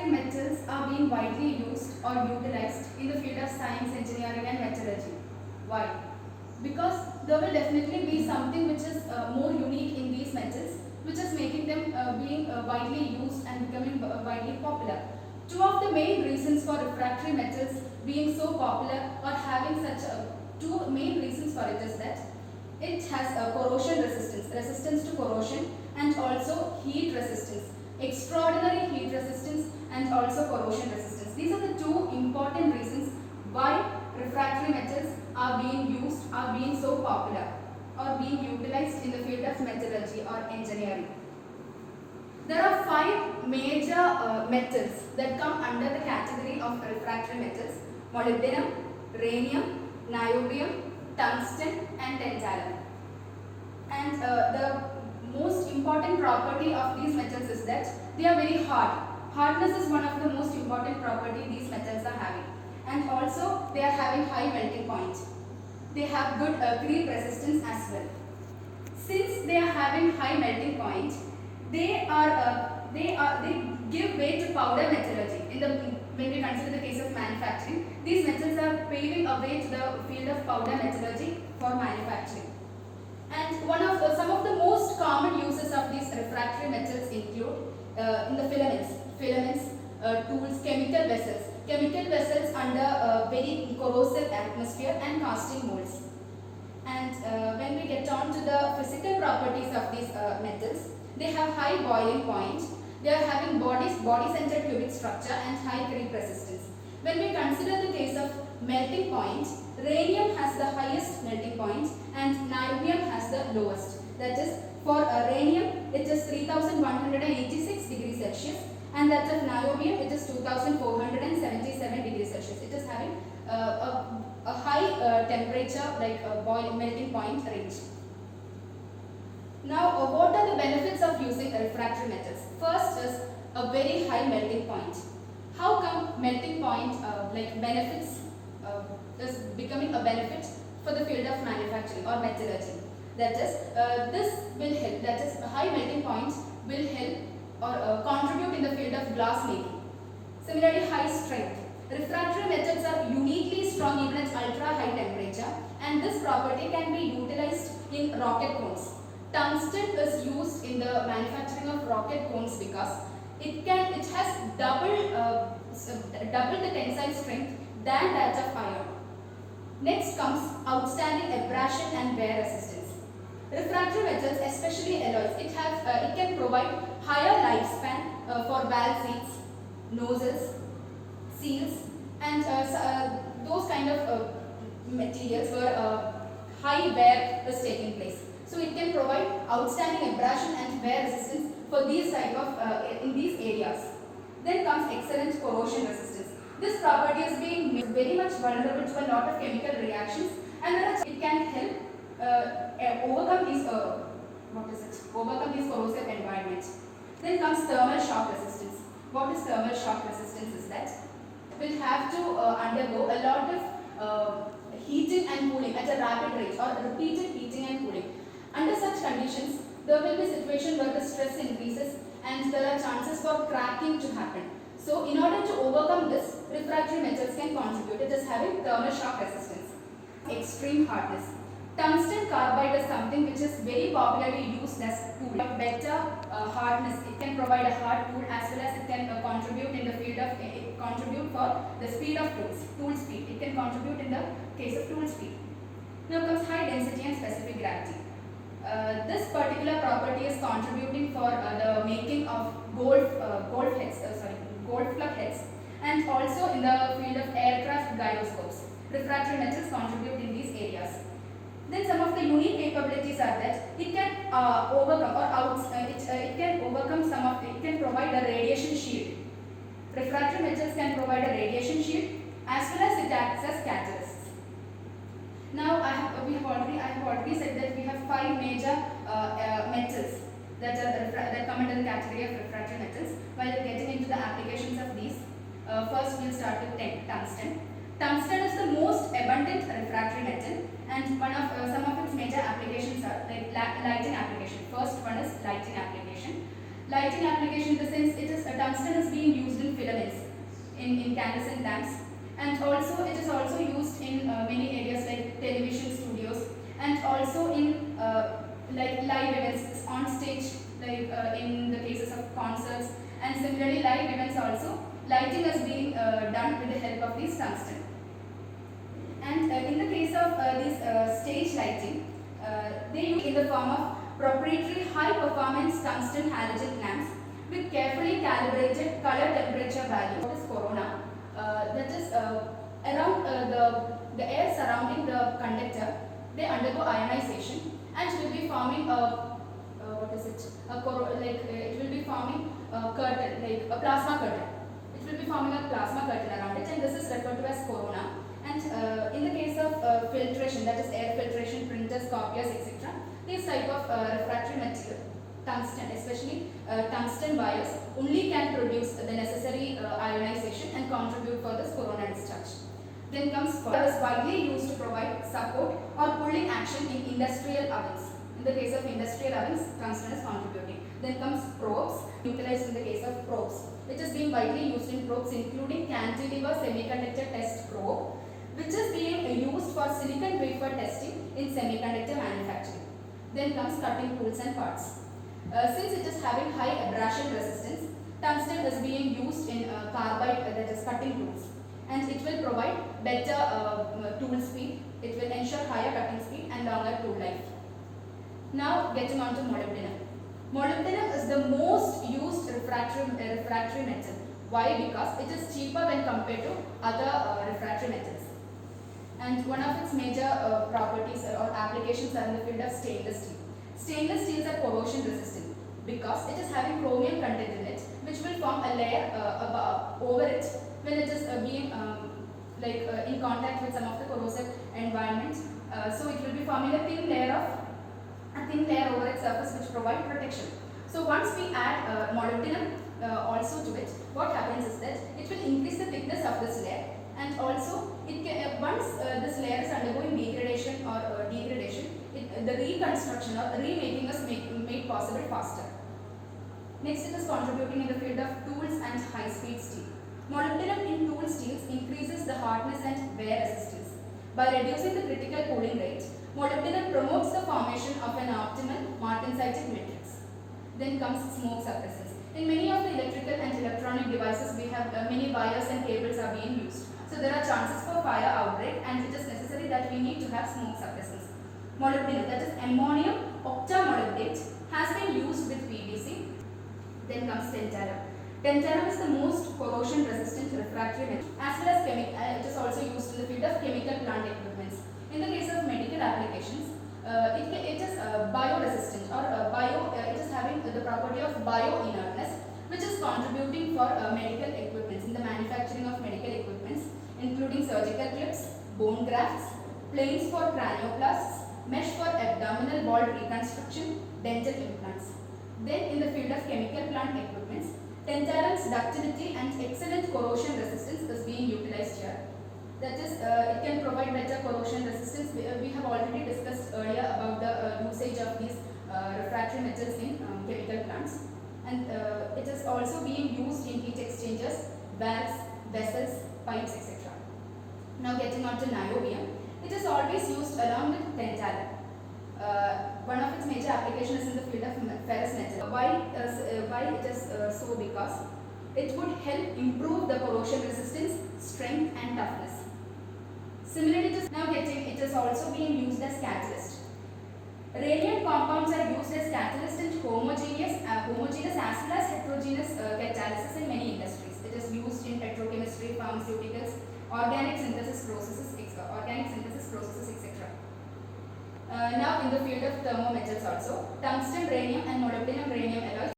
refractory metals are being widely used or utilized in the field of science, engineering and metallurgy. Why? Because there will definitely be something which is more unique in these metals, which is making them being widely used and becoming widely popular. Two of the main reasons for refractory metals being so popular or having such two main reasons for it is that it has a corrosion resistance, resistance to corrosion, and also heat resistance, extraordinary heat resistance and also corrosion resistance. These are the two important reasons why refractory metals are being used, are being so popular or being utilized in the field of metallurgy or engineering. There are five major metals that come under the category of refractory metals: molybdenum, rhenium, niobium, tungsten and tantalum. And the most important property of these metals is that they are very hard. Hardness is one of the most important property these metals are having. And also they are having high melting point. They have good creep resistance as well. Since they are having high melting point, they give way to powder metallurgy. When we consider the case of manufacturing, these metals are paving a way to the field of powder metallurgy for manufacturing. And some of the most common uses of these refractory metals include in the filaments, tools, chemical vessels under very corrosive atmosphere and casting molds. And when we get on to the physical properties of these metals, they have high boiling point, they are having body-centered cubic structure and high creep resistance. When we consider the case of melting point, rhenium has the highest melting point and niobium has the lowest. That is, for rhenium it is 3186 degrees Celsius and that of niobium it is 2477 degrees Celsius. It is having a high temperature like melting point range. Now, what are the benefits of using refractory metals? First is a very high melting point. How come melting point benefits is becoming a benefit for the field of manufacturing or metallurgy? That is, this will help. That is, a high melting point will help or contribute in the field of glass making. Similarly, high strength. Refractory metals are uniquely strong even at ultra high temperature, and this property can be utilized in rocket cones. Tungsten is used in the manufacturing of rocket cones because it has double the tensile strength than that of iron. Next comes outstanding abrasion and wear resistance. Refractory metals, especially alloys, it can provide higher lifespan for valve seats, nozzles, seals, and those kind of materials where high wear is taking place. So it can provide outstanding abrasion and wear resistance for these type of in these areas. Then comes excellent corrosion resistance. This property is being very much vulnerable to a lot of chemical reactions, and it can help overcome these corrosive environments. Then comes thermal shock resistance. What is thermal shock resistance is that we'll have to undergo a lot of heating and cooling at a rapid rate or repeated heating and cooling. Under such conditions, there will be a situation where the stress increases and there are chances for cracking to happen. So, in order to overcome this, refractory metals can contribute. It is having thermal shock resistance. Extreme hardness. Tungsten carbide is something which is very popularly used as tool. Better hardness. It can provide a hard tool as well as it can contribute in the field of contribute for the speed of tools. Tool speed. It can contribute in the case of tool speed. Now comes high density and specific gravity. This particular property is contributing for the making of gold plug heads, and also in the field of aircraft gyroscopes. Refractory metals contribute in these areas. Then some of the unique capabilities are that it can it can provide a radiation shield. Refractory metals can provide a radiation shield as well as it acts as catalysts. Now I have already said that we have five major metals that come under the category of refractory metals. While getting into the applications of these, first we'll start with tungsten. Tungsten is the most abundant refractory metal, and some of its major applications are like lighting application. First one is lighting application. Lighting application in the sense it is tungsten is being used in filaments, in candles and lamps, and also it is also used in many areas like television studios, and also in like live events on stage, like in the cases of concerts, and similarly live events also, lighting is being done with the help of these tungsten. And in the case of this stage lighting, they use in the form of proprietary high performance tungsten halogen lamps with carefully calibrated color temperature value. What is corona? That is around the air surrounding the conductor, they undergo ionization and will be forming a what is it? It will be forming a curtain, like a plasma curtain. It will be forming a plasma curtain around it, and this is referred to as corona. And in the case of filtration, that is air filtration, printers, copiers, etc., these type of refractory material, tungsten, especially tungsten wires, only can produce the necessary ionization and contribute for this corona discharge. Then comes coil, is widely used to provide support or pulling action in industrial ovens. In the case of industrial ovens, tungsten is contributing. Then comes probes, utilized in the case of probes, which is being widely used in probes, including cantilever semiconductor test probe, which is being used for silicon wafer testing in semiconductor manufacturing. Then comes cutting tools and parts. Since it is having high abrasion resistance, tungsten is being used in carbide, that is cutting tools, and it will provide better tool speed. It will ensure higher cutting speed and longer tool life. Now getting on to molybdenum. Molybdenum is the most used refractory metal. Why? Because it is cheaper when compared to other refractory metals. And one of its major properties or applications are in the field of stainless steel. Stainless steels are corrosion resistant because it is having chromium content in it, which will form a layer over it when it is being in contact with some of the corrosive environment. So it will be forming a thin layer over its surface, which provide protection. So once we add molybdenum also to it, what happens is that it will increase the thickness of this layer, and also it can, once this layer is undergoing degradation or degradation, the reconstruction or remaking is made possible faster. Next, it is contributing in the field of tools and high-speed steel. Molybdenum in tool steels increases the hardness and wear resistance. By reducing the critical cooling rate, molybdenum promotes the formation of an optimal martensitic matrix. Then comes smoke suppressants. In many of the electrical and electronic devices, we have many wires and cables are being used. So there are chances for fire outbreak, and it is necessary that we need to have smoke suppressants. Molybdenum, that is ammonium octamolybdate, has been used with PVC. Then comes tantalum. Tantalum is the most corrosion resistant refractory metal, as well as it is also used in the field of chemical plant equipments. In the case of medical applications, it is bioresistant, or it is having the property of bioinertness, which is contributing for medical equipments, in the manufacturing of medical equipments, including surgical clips, bone grafts, planes for cranioplasts, mesh for abdominal wall reconstruction, dental implants. Then in the field of chemical plant equipments, tantalum's ductility and excellent corrosion resistance is being utilized here. That is, it can provide better corrosion resistance. We have already discussed earlier about the usage of these refractory metals in chemical plants. And it is also being used in heat exchangers, valves, vessels, pipes, etc. Now getting on to niobium. It is always used along with tantalum. One of its major applications is in the field of ferrous metal. Why it is so? Because it would help improve the corrosion resistance, strength and toughness. Similarly, it is also being used as catalyst. Radiant compounds are used as catalyst in homogeneous as well as heterogeneous catalysis in many industries. It is used in petrochemistry, pharmaceuticals, organic synthesis processes, etc. Now in the field of thermometals also, tungsten, rhenium and molybdenum rhenium alloys